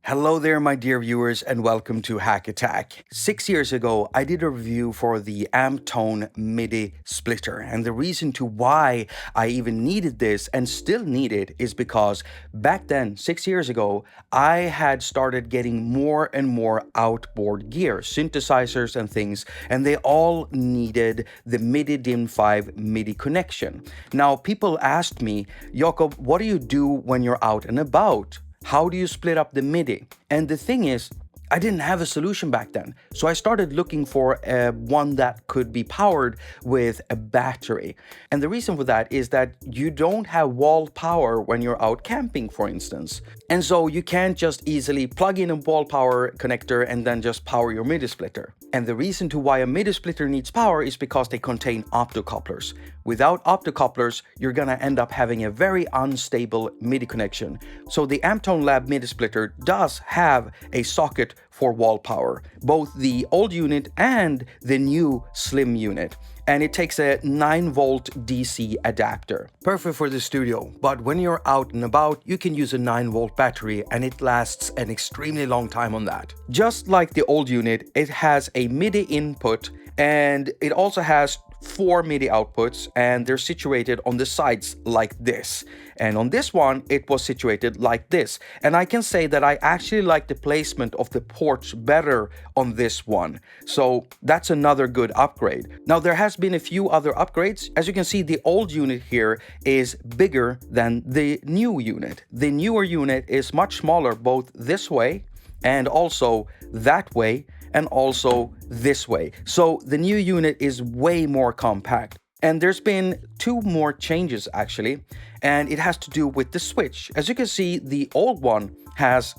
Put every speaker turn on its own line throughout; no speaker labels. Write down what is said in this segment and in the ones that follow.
Hello there, my dear viewers, and welcome to haQ. 6 years ago, I did a review for the Amptone MIDI Splitter, and the reason to why I even needed this and still need it is because back then, 6 years ago, I had started getting more and more outboard gear, synthesizers and things, and they all needed the MIDI DIN5 MIDI connection. Now, people asked me, Jakob, what do you do when you're out and about? How do you split up the MIDI? And the thing is, I didn't have a solution back then. So I started looking for one that could be powered with a battery. And the reason for that is that you don't have wall power when you're out camping, for instance. And so you can't just easily plug in a wall power connector and then just power your MIDI splitter. And the reason to why a MIDI splitter needs power is because they contain optocouplers. Without optocouplers, you're gonna end up having a very unstable MIDI connection. So the Amptone Lab MIDI Splitter does have a socket for wall power, both the old unit and the new slim unit. And it takes a 9-volt DC adapter. Perfect for the studio, but when you're out and about, you can use a 9-volt battery and it lasts an extremely long time on that. Just like the old unit, it has a MIDI input and it also has 4 MIDI outputs, and they're situated on the sides like this. And on this one, it was situated like this. And I can say that I actually like the placement of the ports better on this one. So that's another good upgrade. Now, there has been a few other upgrades. As you can see, the old unit here is bigger than the new unit. The newer unit is much smaller, both this way and also that way, and also this way. So the new unit is way more compact. And there's been 2 more changes actually, and it has to do with the switch. As you can see, the old one has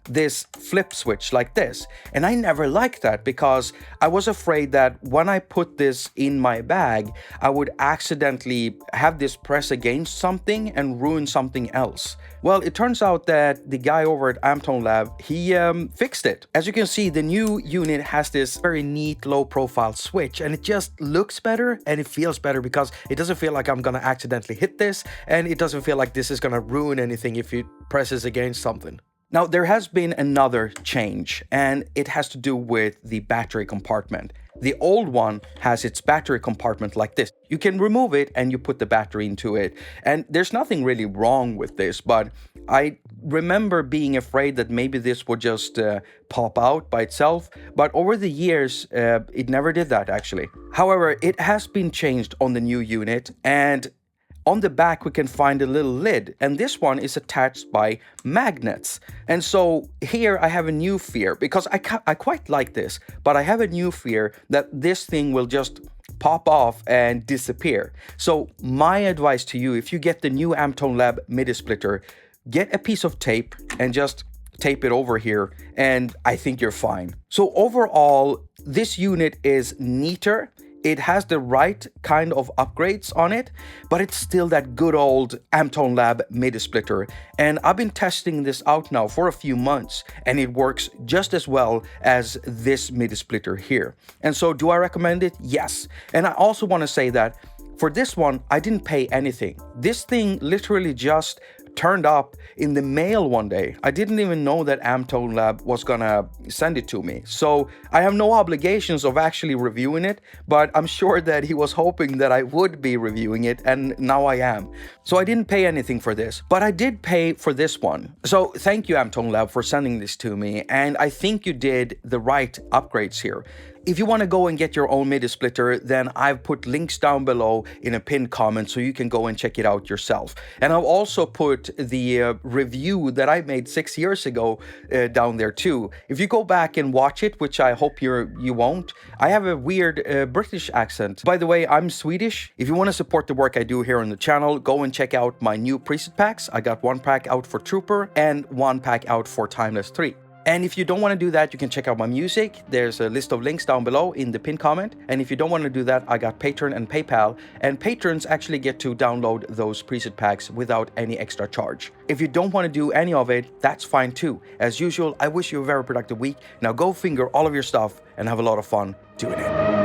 this flip switch like this, and I never liked that because I was afraid that when I put this in my bag, I would accidentally have this press against something and ruin something else. Well, it turns out that the guy over at Amptone Lab, he fixed it. As you can see, the new unit has this very neat low profile switch, and it just looks better and it feels better because it doesn't feel like I'm gonna accidentally hit this, and it doesn't feel like this is gonna ruin anything if it presses against something. Now, there has been another change, and it has to do with the battery compartment. The old one has its battery compartment like this. You can remove it and you put the battery into it. And there's nothing really wrong with this, but I remember being afraid that maybe this would just pop out by itself. But over the years, it never did that actually. However, it has been changed on the new unit, and on the back, we can find a little lid, and this one is attached by magnets. And so here I have a new fear, because I quite like this, but I have a new fear that this thing will just pop off and disappear. So my advice to you, if you get the new Amptone Lab MIDI Splitter, get a piece of tape and just tape it over here, and I think you're fine. So overall, this unit is neater. It has the right kind of upgrades on it, but it's still that good old Amptone Lab MIDI Splitter. And I've been testing this out now for a few months, and it works just as well as this MIDI Splitter here. And so do I recommend it? Yes. And I also want to say that for this one, I didn't pay anything. This thing literally just turned up in the mail one day. I didn't even know that Amptone Lab was gonna send it to me. So I have no obligations of actually reviewing it, but I'm sure that he was hoping that I would be reviewing it, and now I am. So I didn't pay anything for this, but I did pay for this one. So thank you, Amptone Lab, for sending this to me, and I think you did the right upgrades here. If you want to go and get your own MIDI splitter, then I've put links down below in a pinned comment so you can go and check it out yourself. And I've also put the review that I made 6 years ago down there too. If you go back and watch it, which I hope you won't, I have a weird British accent. By the way, I'm Swedish. If you want to support the work I do here on the channel, go and check out my new preset packs. I got 1 pack out for Trooper and 1 pack out for Timeless 3. And if you don't want to do that, you can check out my music. There's a list of links down below in the pinned comment. And if you don't want to do that, I got Patreon and PayPal. And patrons actually get to download those preset packs without any extra charge. If you don't want to do any of it, that's fine too. As usual, I wish you a very productive week. Now go finger all of your stuff and have a lot of fun doing it.